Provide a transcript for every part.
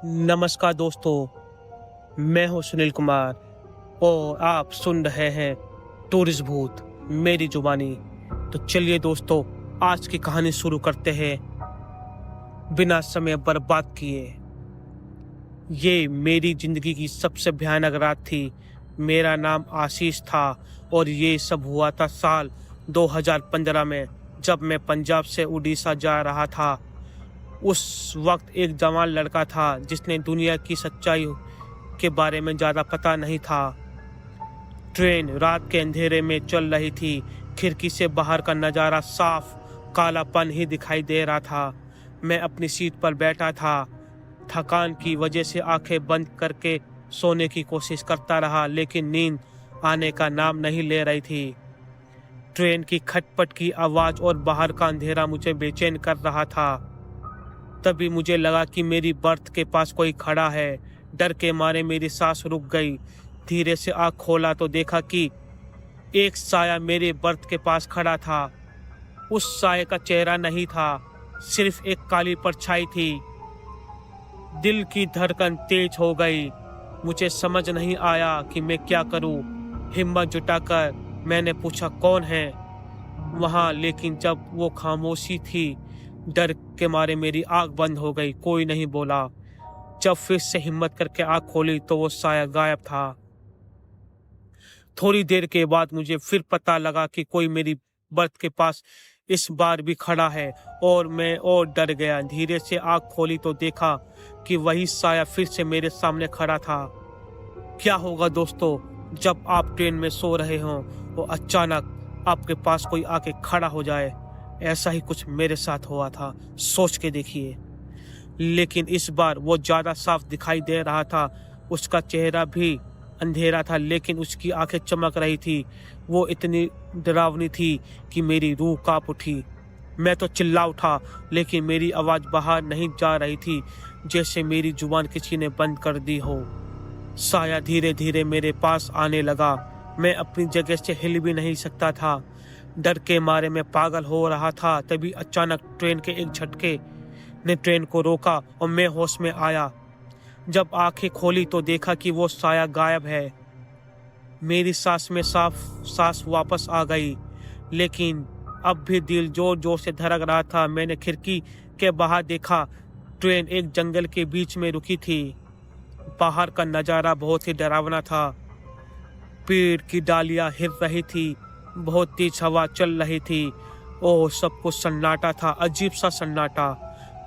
नमस्कार दोस्तों, मैं हूं सुनील कुमार और आप सुन रहे हैं टूरिस्ट भूत मेरी जुबानी। तो चलिए दोस्तों, आज की कहानी शुरू करते हैं बिना समय बर्बाद किए। ये मेरी जिंदगी की सबसे भयानक रात थी। मेरा नाम आशीष था और ये सब हुआ था साल 2015 में, जब मैं पंजाब से उड़ीसा जा रहा था। उस वक्त एक जवान लड़का था जिसने दुनिया की सच्चाई के बारे में ज़्यादा पता नहीं था। ट्रेन रात के अंधेरे में चल रही थी। खिड़की से बाहर का नज़ारा साफ कालापन ही दिखाई दे रहा था। मैं अपनी सीट पर बैठा था। थकान की वजह से आंखें बंद करके सोने की कोशिश करता रहा, लेकिन नींद आने का नाम नहीं ले रही थी। ट्रेन की खटपट की आवाज़ और बाहर का अंधेरा मुझे बेचैन कर रहा था। तभी मुझे लगा कि मेरी बर्थ के पास कोई खड़ा है। डर के मारे मेरी सांस रुक गई। धीरे से आँख खोला तो देखा कि एक साया मेरे बर्थ के पास खड़ा था। उस साये का चेहरा नहीं था, सिर्फ एक काली परछाई थी। दिल की धड़कन तेज हो गई। मुझे समझ नहीं आया कि मैं क्या करूं। हिम्मत जुटाकर मैंने पूछा, कौन है वहां? लेकिन जब वो खामोशी थी, डर के मारे मेरी आंख बंद हो गई। कोई नहीं बोला। जब फिर से हिम्मत करके आंख खोली तो वो साया गायब था। थोड़ी देर के बाद मुझे फिर पता लगा कि कोई मेरी बर्थ के पास इस बार भी खड़ा है और मैं और डर गया। धीरे से आंख खोली तो देखा कि वही साया फिर से मेरे सामने खड़ा था। क्या होगा दोस्तों, जब आप ट्रेन में सो रहे हों और अचानक आपके पास कोई आके खड़ा हो जाए? ऐसा ही कुछ मेरे साथ हुआ था, सोच के देखिए। लेकिन इस बार वो ज़्यादा साफ दिखाई दे रहा था। उसका चेहरा भी अंधेरा था, लेकिन उसकी आंखें चमक रही थी। वो इतनी डरावनी थी कि मेरी रूह कांप उठी। मैं तो चिल्ला उठा, लेकिन मेरी आवाज़ बाहर नहीं जा रही थी, जैसे मेरी जुबान किसी ने बंद कर दी हो। साया धीरे धीरे मेरे पास आने लगा। मैं अपनी जगह से हिल भी नहीं सकता था। डर के मारे मैं पागल हो रहा था। तभी अचानक ट्रेन के एक झटके ने ट्रेन को रोका और मैं होश में आया। जब आंखें खोली तो देखा कि वो साया गायब है। मेरी सांस में साफ सांस वापस आ गई, लेकिन अब भी दिल जोर जोर से धड़क रहा था। मैंने खिड़की के बाहर देखा। ट्रेन एक जंगल के बीच में रुकी थी। बाहर का नज़ारा बहुत ही डरावना था। पेड़ की डालियां हिल रही थी, बहुत तेज हवा चल रही थी। ओह, सब कुछ सन्नाटा था, अजीब सा सन्नाटा।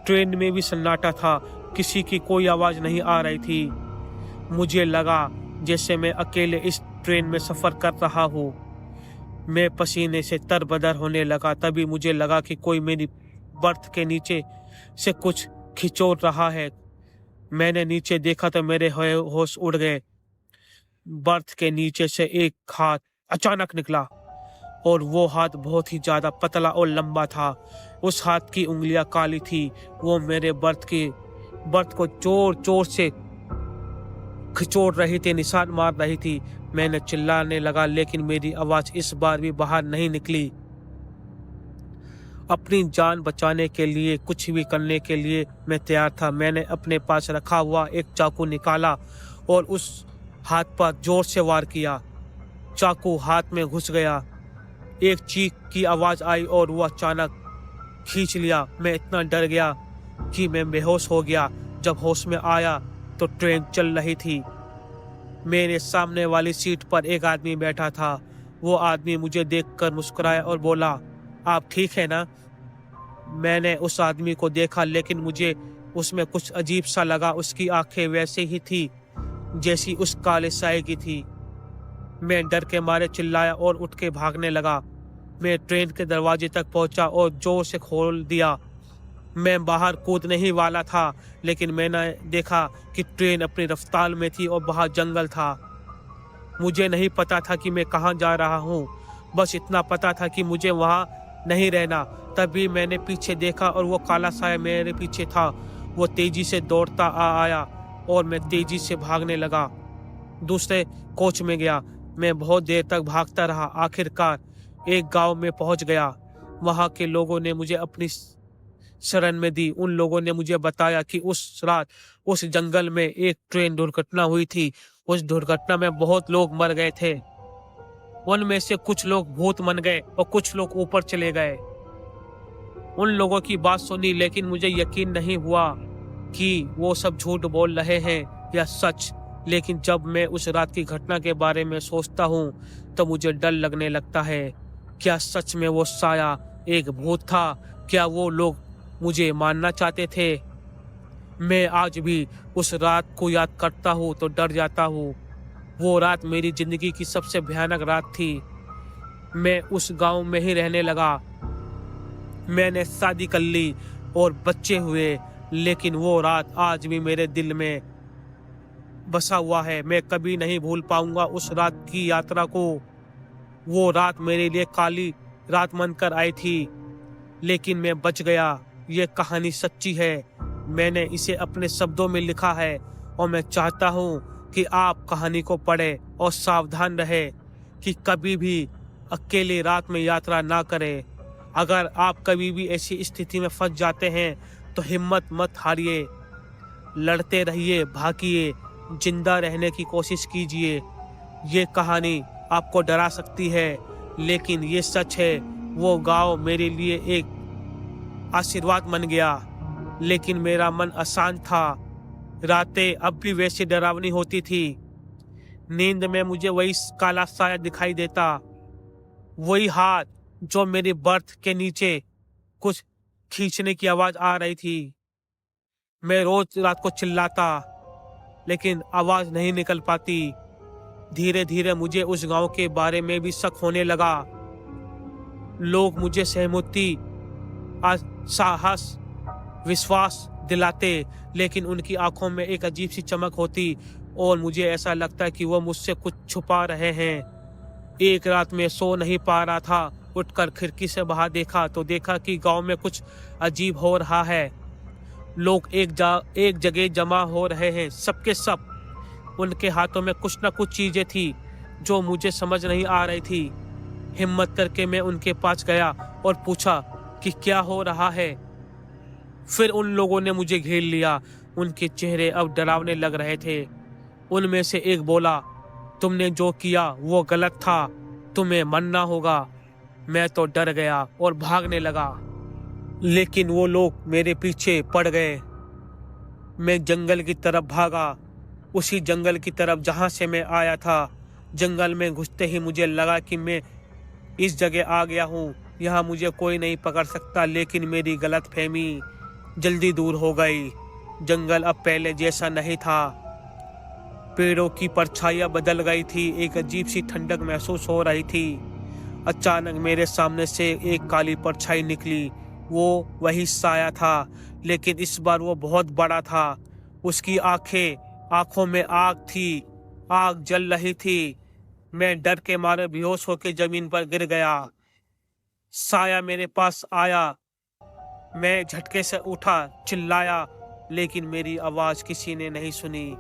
ट्रेन में भी सन्नाटा था, किसी की कोई आवाज़ नहीं आ रही थी। मुझे लगा जैसे मैं अकेले इस ट्रेन में सफ़र कर रहा हूँ। मैं पसीने से तरबदर होने लगा। तभी मुझे लगा कि कोई मेरी बर्थ के नीचे से कुछ खिंचोड़ रहा है। मैंने नीचे देखा तो मेरे होश उड़ गए। बर्थ के नीचे से एक हाथ अचानक निकला और वो हाथ बहुत ही ज़्यादा पतला और लंबा था। उस हाथ की उंगलियां काली थी। वो मेरे बर्थ को जोर जोर से खिंचोड़ रही थी, निशान मार रही थी। मैंने चिल्लाने लगा, लेकिन मेरी आवाज़ इस बार भी बाहर नहीं निकली। अपनी जान बचाने के लिए कुछ भी करने के लिए मैं तैयार था। मैंने अपने पास रखा हुआ एक चाकू निकाला और उस हाथ पर जोर से वार किया। चाकू हाथ में घुस गया। एक चीख की आवाज़ आई और वो अचानक खींच लिया। मैं इतना डर गया कि मैं बेहोश हो गया। जब होश में आया तो ट्रेन चल रही थी। मेरे सामने वाली सीट पर एक आदमी बैठा था। वो आदमी मुझे देखकर मुस्कुराया और बोला, आप ठीक है ना? मैंने उस आदमी को देखा, लेकिन मुझे उसमें कुछ अजीब सा लगा। उसकी आंखें वैसे ही थी जैसी उस काले साये की थी। मैं डर के मारे चिल्लाया और उठ के भागने लगा। मैं ट्रेन के दरवाजे तक पहुंचा और जोर से खोल दिया। मैं बाहर कूदने ही वाला था, लेकिन मैंने देखा कि ट्रेन अपनी रफ्तार में थी और बाहर जंगल था। मुझे नहीं पता था कि मैं कहाँ जा रहा हूँ, बस इतना पता था कि मुझे वहाँ नहीं रहना। तभी मैंने पीछे देखा और वो काला साया मेरे पीछे था। वो तेजी से दौड़ता आया और मैं तेजी से भागने लगा। दूसरे कोच में गया। मैं बहुत देर तक भागता रहा। आखिरकार एक गांव में पहुंच गया। वहां के लोगों ने मुझे अपनी शरण में दी। उन लोगों ने मुझे बताया कि उस रात उस जंगल में एक ट्रेन दुर्घटना हुई थी। उस दुर्घटना में बहुत लोग मर गए थे। उनमें से कुछ लोग भूत बन गए और कुछ लोग ऊपर चले गए। उन लोगों की बात सुनी, लेकिन मुझे यकीन नहीं हुआ कि वो सब झूठ बोल रहे हैं या सच। लेकिन जब मैं उस रात की घटना के बारे में सोचता हूँ तो मुझे डर लगने लगता है। क्या सच में वो साया एक भूत था? क्या वो लोग मुझे मारना चाहते थे? मैं आज भी उस रात को याद करता हूँ तो डर जाता हूँ। वो रात मेरी जिंदगी की सबसे भयानक रात थी। मैं उस गांव में ही रहने लगा। मैंने शादी कर ली और बच्चे हुए, लेकिन वो रात आज भी मेरे दिल में बसा हुआ है। मैं कभी नहीं भूल पाऊंगा उस रात की यात्रा को। वो रात मेरे लिए काली रात बनकर आई थी, लेकिन मैं बच गया। ये कहानी सच्ची है। मैंने इसे अपने शब्दों में लिखा है और मैं चाहता हूँ कि आप कहानी को पढ़ें और सावधान रहें कि कभी भी अकेले रात में यात्रा ना करें। अगर आप कभी भी ऐसी स्थिति में फंस जाते हैं तो हिम्मत मत हारिए, लड़ते रहिए, भागिए, जिंदा रहने की कोशिश कीजिए। ये कहानी आपको डरा सकती है, लेकिन ये सच है। वो गांव मेरे लिए एक आशीर्वाद बन गया, लेकिन मेरा मन अशांत था। रातें अब भी वैसी डरावनी होती थी। नींद में मुझे वही काला साया दिखाई देता, वही हाथ जो मेरी बर्थ के नीचे कुछ खींचने की आवाज आ रही थी। मैं रोज रात को चिल्लाता, लेकिन आवाज नहीं निकल पाती। धीरे धीरे मुझे उस गांव के बारे में भी शक होने लगा। लोग मुझे सहमति, साहस, विश्वास दिलाते, लेकिन उनकी आंखों में एक अजीब सी चमक होती और मुझे ऐसा लगता कि वो मुझसे कुछ छुपा रहे हैं। एक रात में सो नहीं पा रहा था। उठकर खिड़की से बाहर देखा तो देखा कि गांव में कुछ अजीब हो रहा है। लोग एक जगह जमा हो रहे हैं, सबके सब। उनके हाथों में कुछ न कुछ चीजें थी जो मुझे समझ नहीं आ रही थी। हिम्मत करके मैं उनके पास गया और पूछा कि क्या हो रहा है। फिर उन लोगों ने मुझे घेर लिया। उनके चेहरे अब डरावने लग रहे थे। उनमें से एक बोला, तुमने जो किया वो गलत था, तुम्हें मरना होगा। मैं तो डर गया और भागने लगा, लेकिन वो लोग मेरे पीछे पड़ गए। मैं जंगल की तरफ भागा, उसी जंगल की तरफ जहां से मैं आया था। जंगल में घुसते ही मुझे लगा कि मैं इस जगह आ गया हूँ, यहाँ मुझे कोई नहीं पकड़ सकता। लेकिन मेरी गलतफहमी जल्दी दूर हो गई। जंगल अब पहले जैसा नहीं था। पेड़ों की परछाइयाँ बदल गई थी। एक अजीब सी ठंडक महसूस हो रही थी। अचानक मेरे सामने से एक काली परछाई निकली। वो वही साया था, लेकिन इस बार वो बहुत बड़ा था। उसकी आंखों में आग थी, आग जल रही थी। मैं डर के मारे बेहोश होकर जमीन पर गिर गया। साया मेरे पास आया। मैं झटके से उठा, चिल्लाया, लेकिन मेरी आवाज किसी ने नहीं सुनी।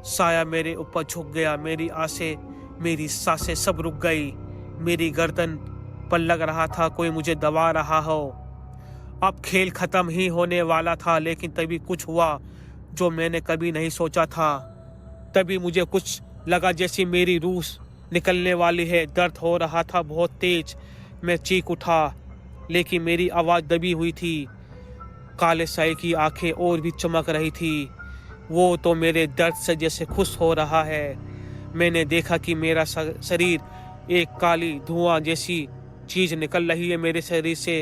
साया मेरे ऊपर झुक गया। मेरी सांसें सब रुक गई। मेरी गर्दन पर लग रहा था कोई मुझे दबा रहा हो। अब खेल खत्म ही होने वाला था, लेकिन तभी कुछ हुआ जो मैंने कभी नहीं सोचा था। तभी मुझे कुछ लगा जैसे मेरी रूह निकलने वाली है। दर्द हो रहा था बहुत तेज। मैं चीख उठा, लेकिन मेरी आवाज दबी हुई थी। काले साए की आंखें और भी चमक रही थी। वो तो मेरे दर्द से जैसे खुश हो रहा है। मैंने देखा कि मेरा शरीर एक काली धुआं जैसी चीज निकल रही है मेरे शरीर से।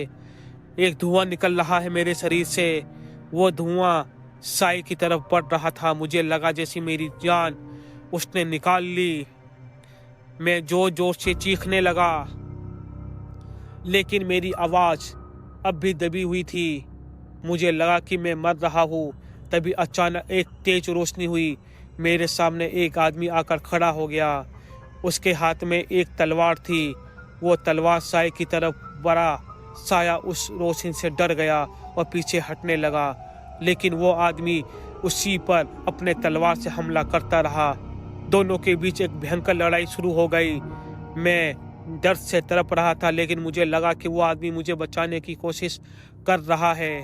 एक धुआं निकल रहा है मेरे शरीर से। वो धुआं साए की तरफ बढ़ रहा था। मुझे लगा जैसे मेरी जान उसने निकाल ली। मैं जोर जोर से चीखने लगा, लेकिन मेरी आवाज अब भी दबी हुई थी। मुझे लगा कि मैं मर रहा हूँ। तभी अचानक एक तेज रोशनी हुई। मेरे सामने एक आदमी आकर खड़ा हो गया। उसके हाथ में एक तलवार थी। वो तलवार साए की तरफ बढ़ा। साया उस रोशनी से डर गया और पीछे हटने लगा, लेकिन वो आदमी उसी पर अपने तलवार से हमला करता रहा। दोनों के बीच एक भयंकर लड़ाई शुरू हो गई। मैं दर्द से तड़प रहा था, लेकिन मुझे लगा कि वो आदमी मुझे बचाने की कोशिश कर रहा है।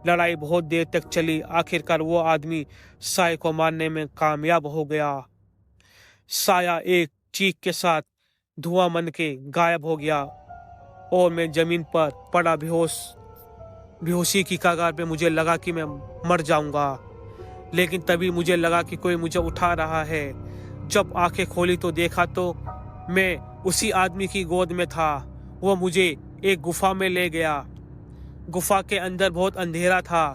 लड़ाई बहुत देर तक चली। आखिरकार वो आदमी साय को मारने में कामयाब हो गया। साया एक चीख के साथ धुआं मन के गायब हो गया और मैं जमीन पर पड़ा बेहोशी की कगार पे। मुझे लगा कि मैं मर जाऊंगा, लेकिन तभी मुझे लगा कि कोई मुझे उठा रहा है। जब आंखें खोली तो देखा तो मैं उसी आदमी की गोद में था। वो मुझे एक गुफा में ले गया। गुफा के अंदर बहुत अंधेरा था।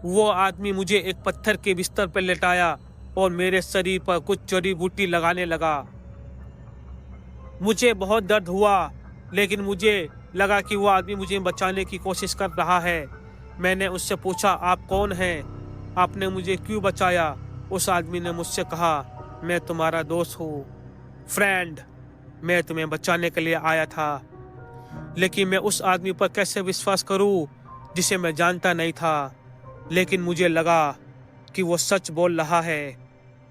वो आदमी मुझे एक पत्थर के बिस्तर पर लेटाया और मेरे शरीर पर कुछ जड़ी बूटी लगाने लगा। मुझे बहुत दर्द हुआ, लेकिन मुझे लगा कि वो आदमी मुझे बचाने की कोशिश कर रहा है। मैंने उससे पूछा, आप कौन हैं? आपने मुझे क्यों बचाया? उस आदमी ने मुझसे कहा, मैं तुम्हारा दोस्त हूँ, फ्रेंड। मैं तुम्हें बचाने के लिए आया था। लेकिन मैं उस आदमी पर कैसे विश्वास करूँ जिसे मैं जानता नहीं था? लेकिन मुझे लगा कि वो सच बोल रहा है।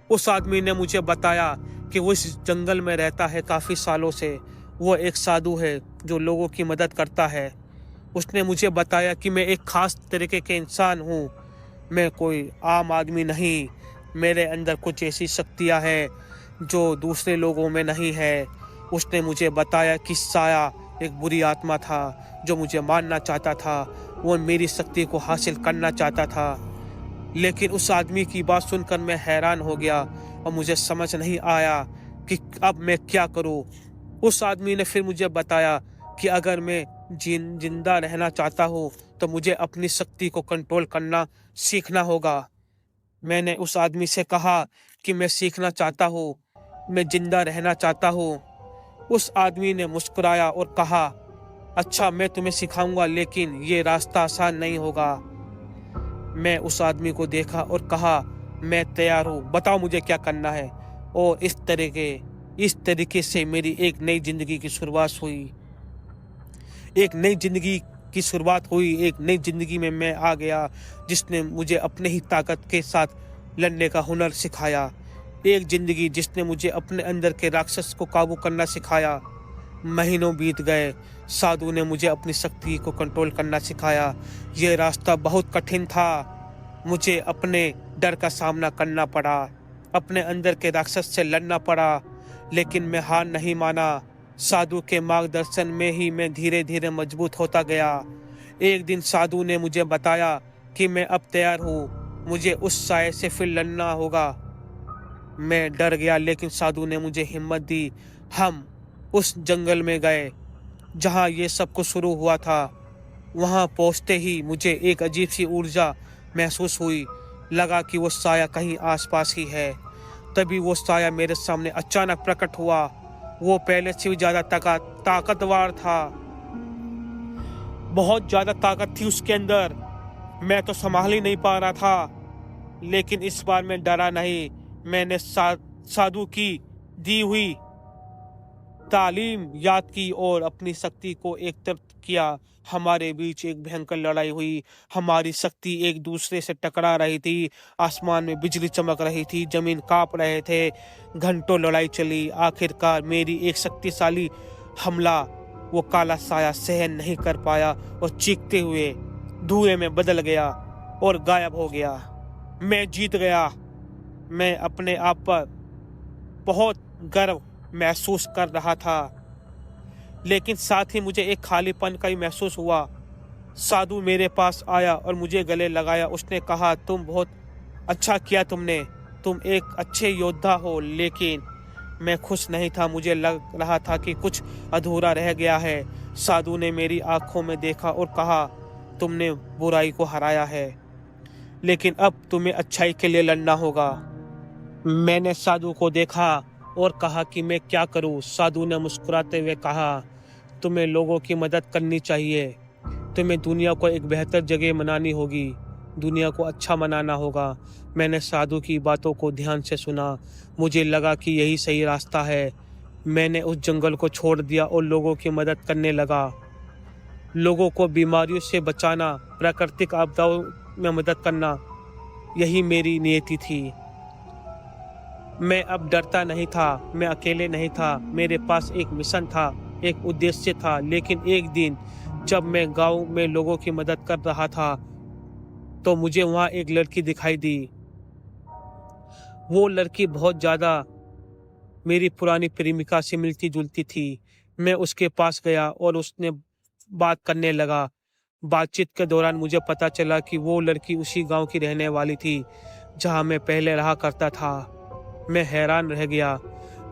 उस आदमी ने मुझे बताया कि वो इस जंगल में रहता है काफ़ी सालों से। वो एक साधु है जो लोगों की मदद करता है। उसने मुझे बताया कि मैं एक ख़ास तरीके के इंसान हूँ। मैं कोई आम आदमी नहीं। मेरे अंदर कुछ ऐसी शक्तियाँ हैं जो दूसरे लोगों में नहीं है। उसने मुझे बताया कि साया एक बुरी आत्मा था जो मुझे मारना चाहता था। वो मेरी शक्ति को हासिल करना चाहता था। लेकिन उस आदमी की बात सुनकर मैं हैरान हो गया और मुझे समझ नहीं आया कि अब मैं क्या करूं। उस आदमी ने फिर मुझे बताया कि अगर मैं जिंदा रहना चाहता हूं तो मुझे अपनी शक्ति को कंट्रोल करना सीखना होगा। मैंने उस आदमी से कहा कि मैं सीखना चाहता हूं, मैं जिंदा रहना चाहता हूं। उस आदमी ने मुस्कुराया और कहा, अच्छा, मैं तुम्हें सिखाऊंगा, लेकिन ये रास्ता आसान नहीं होगा। मैं उस आदमी को देखा और कहा, मैं तैयार हूँ, बताओ मुझे क्या करना है। और इस तरीके से मेरी एक नई जिंदगी की शुरुआत हुई। एक नई जिंदगी की शुरुआत हुई। एक नई जिंदगी में मैं आ गया जिसने मुझे अपने ही ताकत के साथ लड़ने का हुनर सिखाया। एक जिंदगी जिसने मुझे अपने अंदर के राक्षस को काबू करना सिखाया। महीनों बीत गए। साधु ने मुझे अपनी शक्ति को कंट्रोल करना सिखाया। यह रास्ता बहुत कठिन था। मुझे अपने डर का सामना करना पड़ा, अपने अंदर के राक्षस से लड़ना पड़ा, लेकिन मैं हार नहीं माना। साधु के मार्गदर्शन में ही मैं धीरे धीरे मजबूत होता गया। एक दिन साधु ने मुझे बताया कि मैं अब तैयार हूँ, मुझे उस साये से फिर लड़ना होगा। मैं डर गया, लेकिन साधु ने मुझे हिम्मत दी। हम उस जंगल में गए जहाँ ये सब कुछ शुरू हुआ था। वहाँ पहुँचते ही मुझे एक अजीब सी ऊर्जा महसूस हुई। लगा कि वो साया कहीं आसपास ही है। तभी वो साया मेरे सामने अचानक प्रकट हुआ। वो पहले से भी ज़्यादा ताकतवर था। बहुत ज़्यादा ताकत थी उसके अंदर। मैं तो संभाल ही नहीं पा रहा था। लेकिन इस बार मैं डरा नहीं। मैंने साधु की दी हुई तालीम याद की और अपनी शक्ति को एक तरफ किया। हमारे बीच एक भयंकर लड़ाई हुई। हमारी शक्ति एक दूसरे से टकरा रही थी। आसमान में बिजली चमक रही थी, जमीन कांप रहे थे। घंटों लड़ाई चली। आखिरकार मेरी एक शक्तिशाली हमला वो काला साया सहन नहीं कर पाया और चीखते हुए धुएं में बदल गया और गायब हो गया। मैं जीत गया। मैं अपने आप पर बहुत गर्व महसूस कर रहा था, लेकिन साथ ही मुझे एक खालीपन का ही महसूस हुआ। साधु मेरे पास आया और मुझे गले लगाया। उसने कहा, तुम बहुत अच्छा किया तुमने, तुम एक अच्छे योद्धा हो। लेकिन मैं खुश नहीं था। मुझे लग रहा था कि कुछ अधूरा रह गया है। साधु ने मेरी आंखों में देखा और कहा, तुमने बुराई को हराया है, लेकिन अब तुम्हें अच्छाई के लिए लड़ना होगा। मैंने साधु को देखा और कहा कि मैं क्या करूं। साधु ने मुस्कुराते हुए कहा, तुम्हें लोगों की मदद करनी चाहिए। तुम्हें दुनिया को एक बेहतर जगह बनानी होगी, दुनिया को अच्छा बनाना होगा। मैंने साधु की बातों को ध्यान से सुना। मुझे लगा कि यही सही रास्ता है। मैंने उस जंगल को छोड़ दिया और लोगों की मदद करने लगा। लोगों को बीमारियों से बचाना, प्राकृतिक आपदाओं में मदद करना, यही मेरी नियति थी। मैं अब डरता नहीं था। मैं अकेले नहीं था। मेरे पास एक मिशन था, एक उद्देश्य था। लेकिन एक दिन जब मैं गांव में लोगों की मदद कर रहा था, तो मुझे वहाँ एक लड़की दिखाई दी। वो लड़की बहुत ज़्यादा मेरी पुरानी प्रेमिका से मिलती जुलती थी। मैं उसके पास गया और उसने बात करने लगा। बातचीत के दौरान मुझे पता चला कि वो लड़की उसी गांव की रहने वाली थी जहां मैं पहले रहा करता था। मैं हैरान रह गया।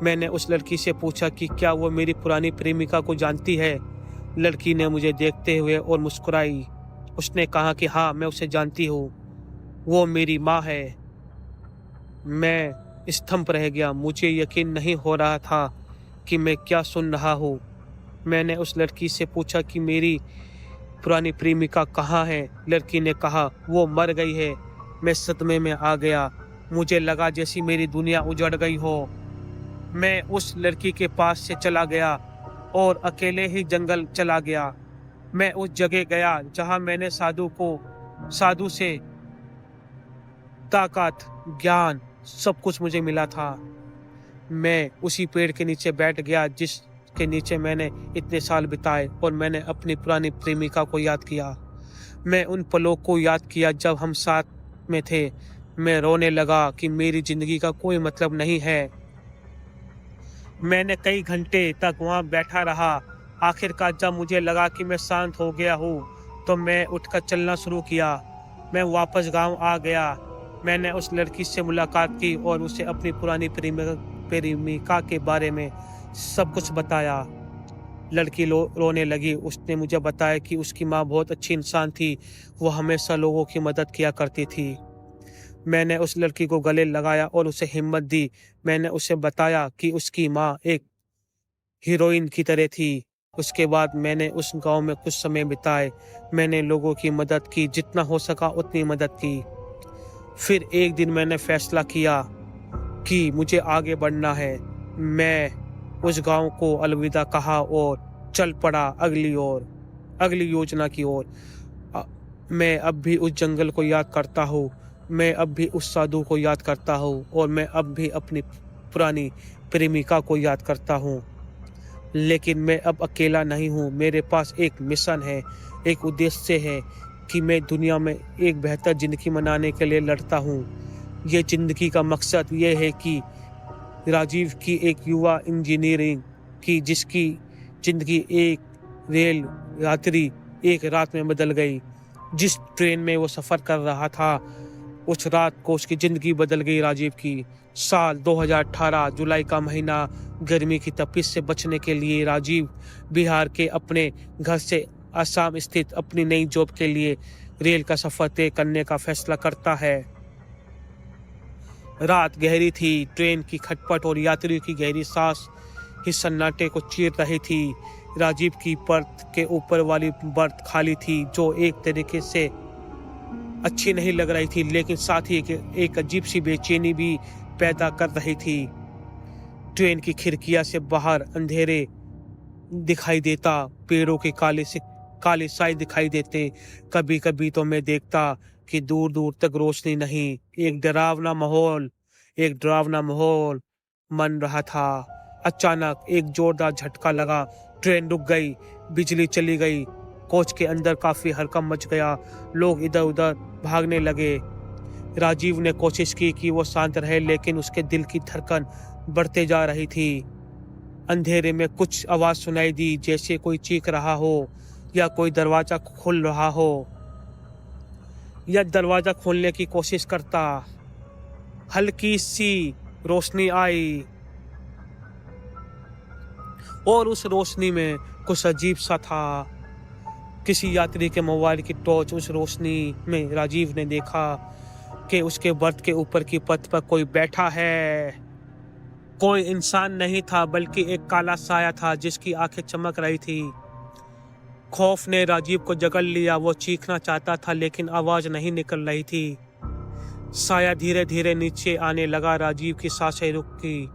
मैंने उस लड़की से पूछा कि क्या वो मेरी पुरानी प्रेमिका को जानती है। लड़की ने मुझे देखते हुए और मुस्कुराई। उसने कहा कि हाँ, मैं उसे जानती हूँ, वो मेरी माँ है। मैं स्तंभ रह गया। मुझे यकीन नहीं हो रहा था कि मैं क्या सुन रहा हूँ। मैंने उस लड़की से पूछा कि मेरी पुरानी प्रेमिका कहाँ है। लड़की ने कहा वो मर गई है। मैं सदमे में आ गया। मुझे लगा जैसी मेरी दुनिया उजड़ गई हो। मैं उस लड़की के पास से चला गया और अकेले ही जंगल चला गया। मैं उस जगह गया जहां मैंने साधु से ताकत, ज्ञान, सब कुछ मुझे मिला था। मैं उसी पेड़ के नीचे बैठ गया जिसके नीचे मैंने इतने साल बिताए, और मैंने अपनी पुरानी प्रेमिका को याद किया। मैं उन पलों को याद किया जब हम साथ में थे। मैं रोने लगा कि मेरी जिंदगी का कोई मतलब नहीं है। मैंने कई घंटे तक वहां बैठा रहा। आखिरकार जब मुझे लगा कि मैं शांत हो गया हूँ तो मैं उठकर चलना शुरू किया। मैं वापस गांव आ गया। मैंने उस लड़की से मुलाकात की और उसे अपनी पुरानी प्रेमिका के बारे में सब कुछ बताया। लड़की रोने लगी। उसने मुझे बताया कि उसकी माँ बहुत अच्छी इंसान थी। वो हमेशा लोगों की मदद किया करती थी। मैंने उस लड़की को गले लगाया और उसे हिम्मत दी। मैंने उसे बताया कि उसकी माँ एक हीरोइन की तरह थी। उसके बाद मैंने उस गांव में कुछ समय बिताए। मैंने लोगों की मदद की, जितना हो सका उतनी मदद की। फिर एक दिन मैंने फैसला किया कि मुझे आगे बढ़ना है। मैं उस गांव को अलविदा कहा और चल पड़ा अगली योजना की ओर। मैं अब भी उस जंगल को याद करता हूँ। मैं अब भी उस साधु को याद करता हूँ और मैं अब भी अपनी पुरानी प्रेमिका को याद करता हूँ। लेकिन मैं अब अकेला नहीं हूँ। मेरे पास एक मिशन है, एक उद्देश्य है कि मैं दुनिया में एक बेहतर जिंदगी मनाने के लिए लड़ता हूँ। ये जिंदगी का मकसद ये है कि राजीव की एक युवा इंजीनियरिंग की, जिसकी जिंदगी एक रेल यात्री एक रात में बदल गई। जिस ट्रेन में वो सफर कर रहा था, उस रात को उसकी जिंदगी बदल गई राजीव की। साल 2018 जुलाई का महीना। गर्मी की तपिश से बचने के लिए राजीव बिहार के अपने घर से असम स्थित अपनी नई जॉब के लिए रेल का सफर तय करने का फैसला करता है। रात गहरी थी। ट्रेन की खटपट और यात्रियों की गहरी सांस इस सन्नाटे को चीर रही थी। राजीव की बर्थ के ऊपर वाली बर्थ खाली थी, जो एक तरीके से अच्छी नहीं लग रही थी, लेकिन साथ ही एक अजीब सी बेचैनी भी पैदा कर रही थी। ट्रेन की खिड़कियां से बाहर अंधेरे दिखाई देता, पेड़ों के काले साए दिखाई देते। कभी कभी तो मैं देखता कि दूर दूर तक रोशनी नहीं। एक डरावना माहौल मन रहा था। अचानक एक जोरदार झटका लगा। ट्रेन रुक गई, बिजली चली गई, कोच के अंदर काफी हड़कंप मच गया। लोग इधर उधर भागने लगे। राजीव ने कोशिश की कि वो शांत रहे, लेकिन उसके दिल की धड़कन बढ़ते जा रही थी। अंधेरे में कुछ आवाज सुनाई दी, जैसे कोई चीख रहा हो या कोई दरवाजा खुल रहा हो। या दरवाजा खोलने की कोशिश करता। हल्की सी रोशनी आई और उस रोशनी में कुछ अजीब सा था। किसी यात्री के मोबाइल की टॉर्च उस रोशनी में राजीव ने देखा कि उसके बर्थ के ऊपर की पथ पर कोई बैठा है। कोई इंसान नहीं था, बल्कि एक काला साया था जिसकी आंखें चमक रही थी। खौफ ने राजीव को जकड़ लिया। वो चीखना चाहता था, लेकिन आवाज नहीं निकल रही थी। साया धीरे धीरे नीचे आने लगा। राजीव की सांसें रुक गई।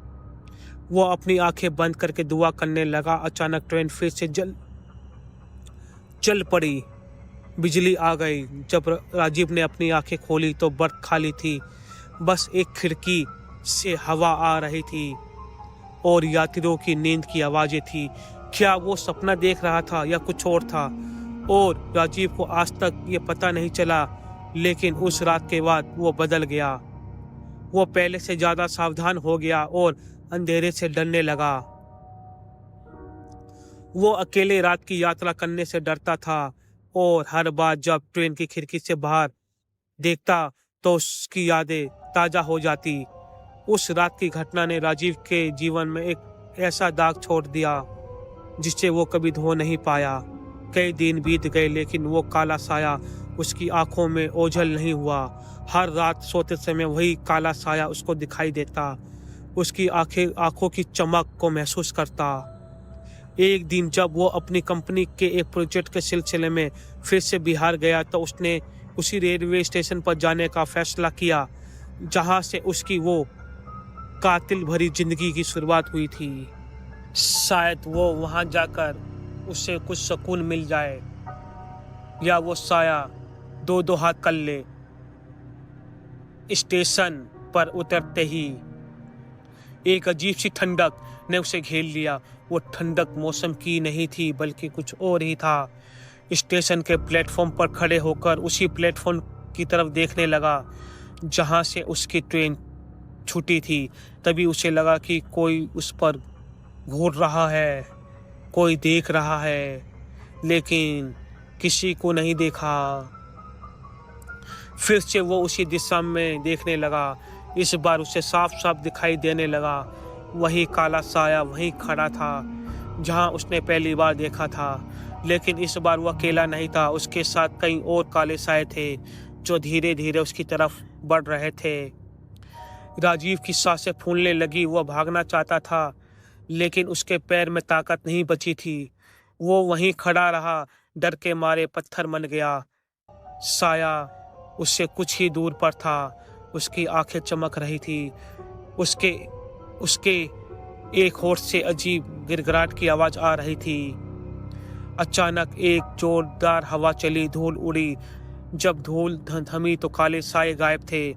वो अपनी आंखें बंद करके दुआ करने लगा। अचानक ट्रेन फिर से चल पड़ी। बिजली आ गई। जब राजीव ने अपनी आंखें खोली तो बर्थ खाली थी। बस एक खिड़की से हवा आ रही थी और यात्रियों की नींद की आवाजें थी। क्या वो सपना देख रहा था या कुछ और था? और राजीव को आज तक ये पता नहीं चला, लेकिन उस रात के बाद वो बदल गया। वो पहले से ज्यादा सावधान हो गया और अंधेरे से डरने लगा। वो अकेले रात की यात्रा करने से डरता था और हर बार जब ट्रेन की खिड़की से बाहर देखता तो उसकी यादें ताजा हो जाती। उस रात की घटना ने राजीव के जीवन में एक ऐसा दाग छोड़ दिया जिसे वो कभी धो नहीं पाया। कई दिन बीत गए लेकिन वो काला साया उसकी आंखों में ओझल नहीं हुआ। हर रात सोते समय वही काला साया उसको दिखाई देता, उसकी आंखों की चमक को महसूस करता। एक दिन जब वो अपनी कंपनी के एक प्रोजेक्ट के सिलसिले में फिर से बिहार गया तो उसने उसी रेलवे स्टेशन पर जाने का फैसला किया जहां से उसकी वो कातिल भरी जिंदगी की शुरुआत हुई थी। शायद वो वहां जाकर उसे कुछ सुकून मिल जाए या वो साया दो दो हाथ कर ले। स्टेशन पर उतरते ही एक अजीब सी ठंडक ने उसे घेर लिया। वो ठंडक मौसम की नहीं थी बल्कि कुछ और ही था। स्टेशन के प्लेटफॉर्म पर खड़े होकर उसी प्लेटफॉर्म की तरफ देखने लगा जहां से उसकी ट्रेन छूटी थी। तभी उसे लगा कि कोई उस पर घूर रहा है, कोई देख रहा है, लेकिन किसी को नहीं देखा। फिर से वो उसी दिशा में देखने लगा। इस बार उसे साफ साफ दिखाई देने लगा। वही काला साया वहीं खड़ा था जहां उसने पहली बार देखा था, लेकिन इस बार वो अकेला नहीं था। उसके साथ कई और काले साए थे जो धीरे धीरे उसकी तरफ बढ़ रहे थे। राजीव की सांसें फूलने लगी। वह भागना चाहता था लेकिन उसके पैर में ताकत नहीं बची थी। वो वहीं खड़ा रहा, डर के मारे पत्थर बन गया। साया उससे कुछ ही दूर पर था। उसकी आंखें चमक रही थी। उसके एक होठ से अजीब गिड़गिड़ाहट की आवाज आ रही थी। अचानक एक जोरदार हवा चली, धूल उड़ी। जब धूल थमी तो काले साए गायब थे।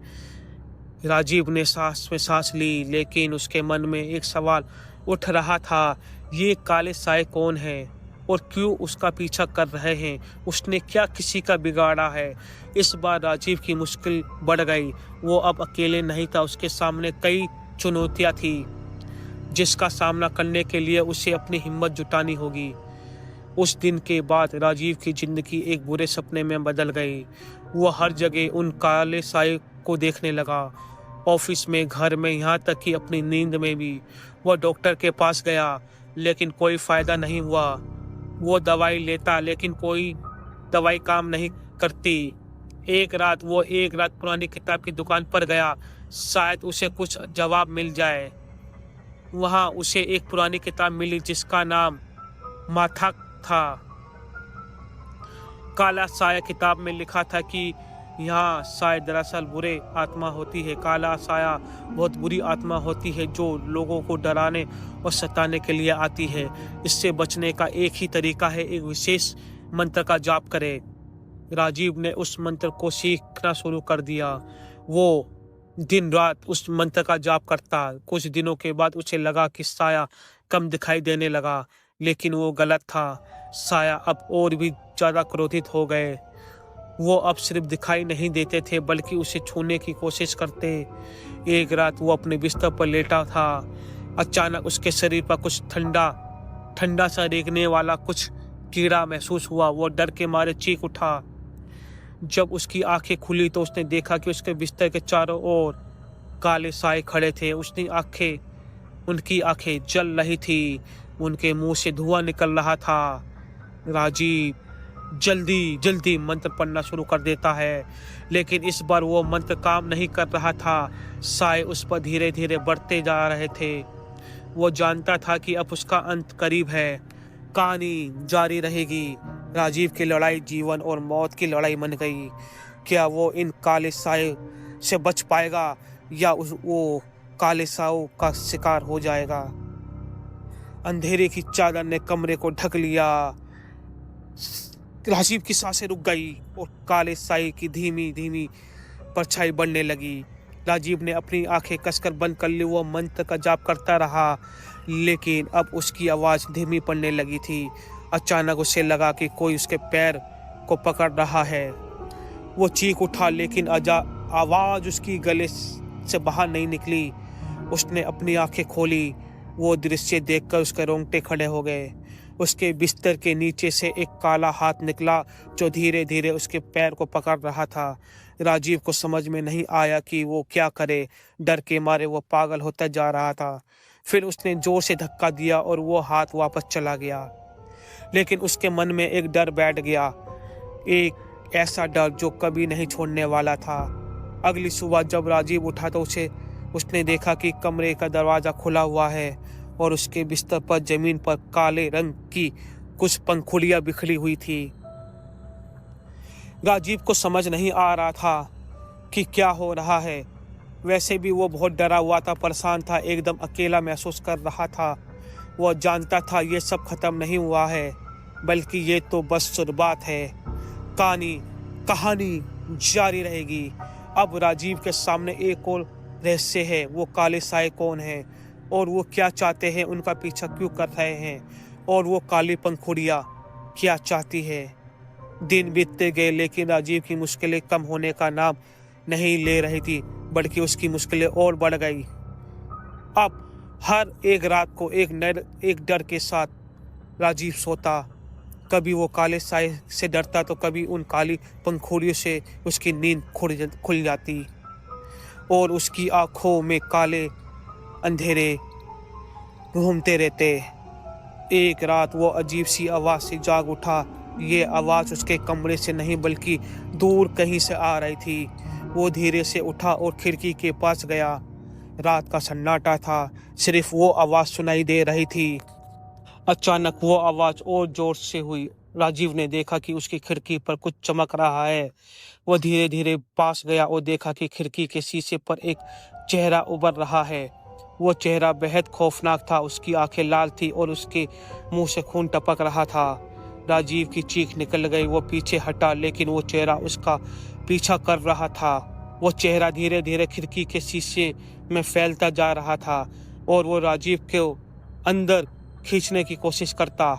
राजीव ने सांस में सांस ली, लेकिन उसके मन में एक सवाल उठ रहा था, ये काले साए कौन है और क्यों उसका पीछा कर रहे हैं? उसने क्या किसी का बिगाड़ा है? इस बार राजीव की मुश्किल बढ़ गई। वो अब अकेले नहीं था, उसके सामने कई चुनौतियां थी जिसका सामना करने के लिए उसे अपनी हिम्मत जुटानी होगी। उस दिन के बाद राजीव की जिंदगी एक बुरे सपने में बदल गई। वो हर जगह उन काले साए को देखने लगा, ऑफिस में, घर में, यहाँ तक कि अपनी नींद में भी। वह डॉक्टर के पास गया लेकिन कोई फायदा नहीं हुआ। वो दवाई लेता लेकिन कोई दवाई काम नहीं करती। एक रात पुरानी किताब की दुकान पर गया, शायद उसे कुछ जवाब मिल जाए। वहां उसे एक पुरानी किताब मिली जिसका नाम माथा था। काला साया किताब में लिखा था कि यहाँ साए दरअसल बुरे आत्मा होती है। काला साया बहुत बुरी आत्मा होती है जो लोगों को डराने और सताने के लिए आती है। इससे बचने का एक ही तरीका है, एक विशेष मंत्र का जाप करें। राजीव ने उस मंत्र को सीखना शुरू कर दिया। वो दिन रात उस मंत्र का जाप करता। कुछ दिनों के बाद उसे लगा कि साया कम दिखाई देने लगा, लेकिन वो गलत था। साया अब और भी ज्यादा क्रोधित हो गए। वो अब सिर्फ दिखाई नहीं देते थे बल्कि उसे छूने की कोशिश करते। एक रात वो अपने बिस्तर पर लेटा था। अचानक उसके शरीर पर कुछ ठंडा सा रेंगने वाला कुछ कीड़ा महसूस हुआ। वो डर के मारे चीख उठा। जब उसकी आंखें खुली तो उसने देखा कि उसके बिस्तर के चारों ओर काले साए खड़े थे। उनकी आंखें जल रही थी, उनके मुंह से धुआं निकल रहा था। राजीव जल्दी मंत्र पढ़ना शुरू कर देता है, लेकिन इस बार वो मंत्र काम नहीं कर रहा था। साए उस पर धीरे धीरे बढ़ते जा रहे थे। वो जानता था कि अब उसका अंत करीब है। कहानी जारी रहेगी। राजीव की लड़ाई जीवन और मौत की लड़ाई बन गई। क्या वो इन काले साए से बच पाएगा या वो काले साओं का शिकार हो जाएगा? अंधेरे की चादर ने कमरे को ढक लिया। राजीव की सांसें रुक गई और काले साए की धीमी धीमी परछाई बढ़ने लगी। राजीव ने अपनी आंखें कसकर बंद कर ली। वो मंत्र का जाप करता रहा, लेकिन अब उसकी आवाज धीमी पड़ने लगी थी। अचानक उसे लगा कि कोई उसके पैर को पकड़ रहा है। वो चीख उठा, लेकिन आवाज़ उसकी गले से बाहर नहीं निकली। उसने अपनी आंखें खोली। वो दृश्य देखकर उसके रोंगटे खड़े हो गए। उसके बिस्तर के नीचे से एक काला हाथ निकला जो धीरे धीरे उसके पैर को पकड़ रहा था। राजीव को समझ में नहीं आया कि वो क्या करे। डर के मारे वो पागल होता जा रहा था। फिर उसने जोर से धक्का दिया और वो हाथ वापस चला गया। लेकिन उसके मन में एक डर बैठ गया, एक ऐसा डर जो कभी नहीं छोड़ने वाला था। अगली सुबह जब राजीव उठा तो उसने देखा कि कमरे का दरवाज़ा खुला हुआ है और उसके बिस्तर पर जमीन पर काले रंग की कुछ पंखुड़ियां बिखरी हुई थी। राजीव को समझ नहीं आ रहा था कि क्या हो रहा है। वैसे भी वो बहुत डरा हुआ था, परेशान था, एकदम अकेला महसूस कर रहा था। वो जानता था ये सब खत्म नहीं हुआ है, बल्कि ये तो बस शुरुआत है। कहानी जारी रहेगी। अब राजीव के सामने एक और रहस्य है। वो काले साए कौन है और वो क्या चाहते हैं, उनका पीछा क्यों कर रहे हैं, और वो काली पंखुड़ियाँ क्या चाहती है। दिन बीतते गए, लेकिन राजीव की मुश्किलें कम होने का नाम नहीं ले रही थी, बल्कि उसकी मुश्किलें और बढ़ गई। अब हर एक रात को एक डर के साथ राजीव सोता। कभी वो काले साए से डरता तो कभी उन काली पंखुड़ियों से उसकी नींद खुल जाती और उसकी आंखों में काले अंधेरे घूमते रहते। एक रात वो अजीब सी आवाज़ से जाग उठा। ये आवाज़ उसके कमरे से नहीं बल्कि दूर कहीं से आ रही थी। वो धीरे से उठा और खिड़की के पास गया। रात का सन्नाटा था, सिर्फ वो आवाज़ सुनाई दे रही थी। अचानक वो आवाज़ और जोर से हुई। राजीव ने देखा कि उसकी खिड़की पर कुछ चमक रहा है। वो धीरे धीरे पास गया और देखा कि खिड़की के शीशे पर एक चेहरा उभर रहा है। वो चेहरा बेहद खौफनाक था। उसकी आंखें लाल थी और उसके मुंह से खून टपक रहा था। राजीव की चीख निकल गई। वो पीछे हटा, लेकिन वो चेहरा उसका पीछा कर रहा था। वो चेहरा धीरे धीरे खिड़की के शीशे में फैलता जा रहा था और वो राजीव को अंदर खींचने की कोशिश करता।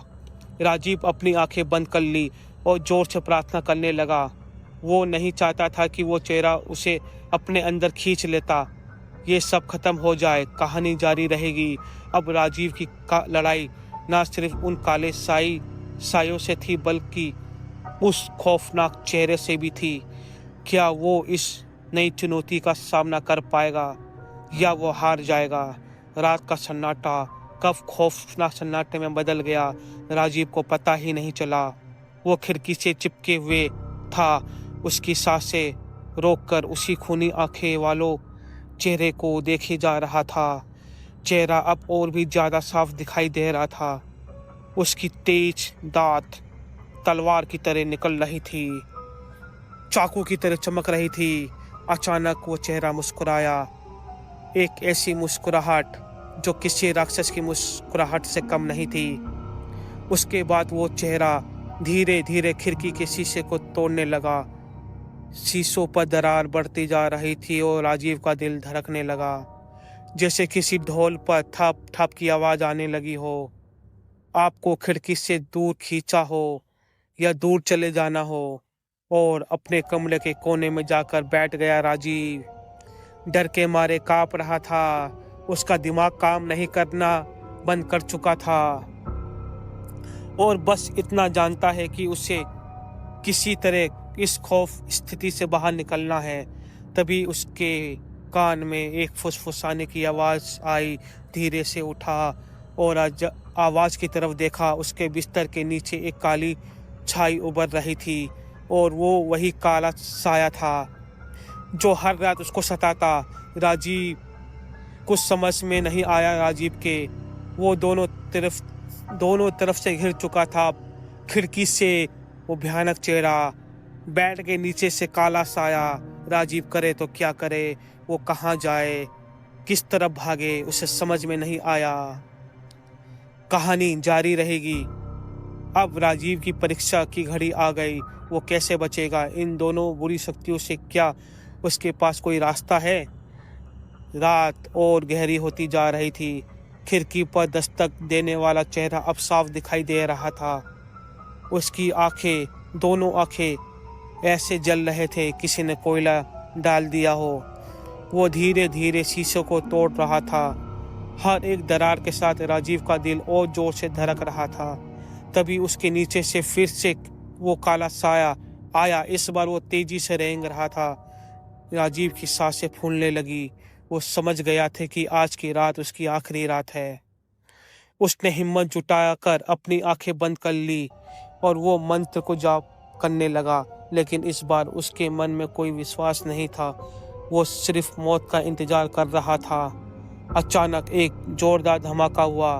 राजीव अपनी आंखें बंद कर ली और जोर से प्रार्थना करने लगा। वो नहीं चाहता था कि वो चेहरा उसे अपने अंदर खींच लेता। ये सब खत्म हो जाए, कहानी जारी रहेगी। अब राजीव की लड़ाई ना सिर्फ उन काले सायों से थी, बल्कि उस खौफनाक चेहरे से भी थी। क्या वो इस नई चुनौती का सामना कर पाएगा या वो हार जाएगा? रात का सन्नाटा कब खौफनाक सन्नाटे में बदल गया, राजीव को पता ही नहीं चला। वो खिड़की से चिपके हुए था, उसकी सांसें रोककर उसी खूनी आंखें वालों चेहरे को देखे जा रहा था। चेहरा अब और भी ज्यादा साफ दिखाई दे रहा था। उसकी तेज दांत तलवार की तरह निकल रही थी, चाकू की तरह चमक रही थी। अचानक वो चेहरा मुस्कुराया, एक ऐसी मुस्कुराहट जो किसी राक्षस की मुस्कुराहट से कम नहीं थी। उसके बाद वो चेहरा धीरे धीरे खिड़की के शीशे को तोड़ने लगा। शीशों पर दरार बढ़ती जा रही थी और राजीव का दिल धड़कने लगा, जैसे किसी ढोल पर ठप ठप की आवाज़ आने लगी हो। आपको खिड़की से दूर खींचा हो या दूर चले जाना हो। और अपने कमरे के कोने में जाकर बैठ गया राजीव। डर के मारे कांप रहा था। उसका दिमाग काम नहीं करना बंद कर चुका था और बस इतना जानता है कि उसे किसी तरह इस खौफ स्थिति से बाहर निकलना है। तभी उसके कान में एक फुसफुसाने की आवाज़ आई। धीरे से उठा और आवाज़ की तरफ देखा। उसके बिस्तर के नीचे एक काली छाई उभर रही थी और वो वही काला साया था जो हर रात उसको सताता। राजीव कुछ समझ में नहीं आया। राजीव के वो दोनों तरफ से घिर चुका था। खिड़की से वो भयानक चेहरा, बेड के नीचे से काला साया। राजीव करे तो क्या करे, वो कहाँ जाए, किस तरफ भागे, उसे समझ में नहीं आया। कहानी जारी रहेगी। अब राजीव की परीक्षा की घड़ी आ गई। वो कैसे बचेगा इन दोनों बुरी शक्तियों से? क्या उसके पास कोई रास्ता है? रात और गहरी होती जा रही थी। खिड़की पर दस्तक देने वाला चेहरा अब साफ दिखाई दे रहा था। उसकी दोनों आंखें ऐसे जल रहे थे किसी ने कोयला डाल दिया हो। वो धीरे धीरे शीशों को तोड़ रहा था। हर एक दरार के साथ राजीव का दिल और जोर से धड़क रहा था। तभी उसके नीचे से फिर से वो काला साया आया। इस बार वो तेजी से रेंग रहा था। राजीव की सांसें फूलने लगी। वो समझ गया था कि आज की रात उसकी आखिरी रात है। उसने हिम्मत जुटा कर अपनी आंखें बंद कर ली और वो मंत्र को जाप करने लगा। लेकिन इस बार उसके मन में कोई विश्वास नहीं था। वो सिर्फ मौत का इंतजार कर रहा था। अचानक एक जोरदार धमाका हुआ।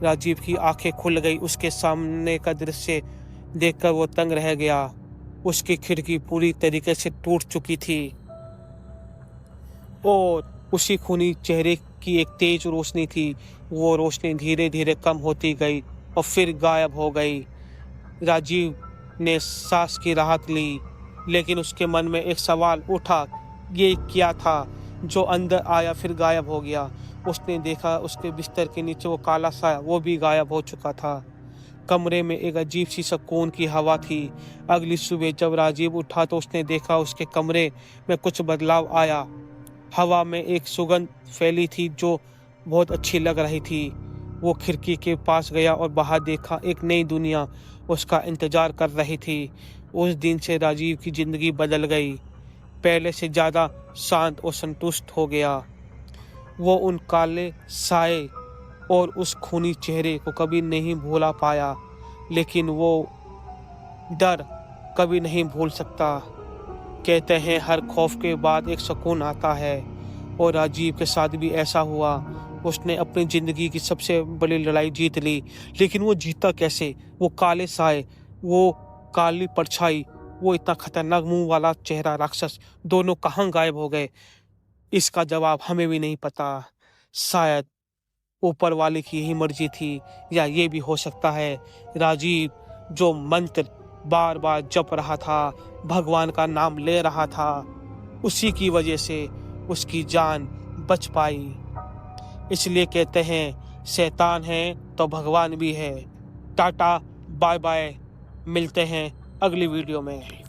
राजीव की आंखें खुल गई। उसके सामने का दृश्य देखकर वो तंग रह गया। उसकी खिड़की पूरी तरीके से टूट चुकी थी और उसी खूनी चेहरे की एक तेज रोशनी थी। वो रोशनी धीरे धीरे कम होती गई और फिर गायब हो गई। राजीव ने सांस की राहत ली, लेकिन उसके मन में एक सवाल उठा, ये क्या था जो अंदर आया फिर गायब हो गया। उसने देखा उसके बिस्तर के नीचे वो काला साया वो भी गायब हो चुका था। कमरे में एक अजीब सी सुकून की हवा थी। अगली सुबह जब राजीव उठा तो उसने देखा उसके कमरे में कुछ बदलाव आया। हवा में एक सुगंध फैली थी जो बहुत अच्छी लग रही थी। वो खिड़की के पास गया और बाहर देखा। एक नई दुनिया उसका इंतजार कर रही थी। उस दिन से राजीव की जिंदगी बदल गई। पहले से ज़्यादा शांत और संतुष्ट हो गया। वो उन काले साए और उस खूनी चेहरे को कभी नहीं भूला पाया, लेकिन वो डर कभी नहीं भूल सकता। कहते हैं हर खौफ के बाद एक सुकून आता है, और राजीव के साथ भी ऐसा हुआ। उसने अपनी ज़िंदगी की सबसे बड़ी लड़ाई जीत ली, लेकिन वो जीता कैसे? वो काले साए, वो काली परछाई, वो इतना खतरनाक मुंह वाला चेहरा राक्षस, दोनों कहाँ गायब हो गए? इसका जवाब हमें भी नहीं पता। शायद ऊपर वाले की यही मर्जी थी, या ये भी हो सकता है राजीव जो मंत्र बार बार जप रहा था, भगवान का नाम ले रहा था, उसी की वजह से उसकी जान बच पाई। इसलिए कहते हैं शैतान है तो भगवान भी है। टाटा बाय बाय, मिलते हैं अगली वीडियो में।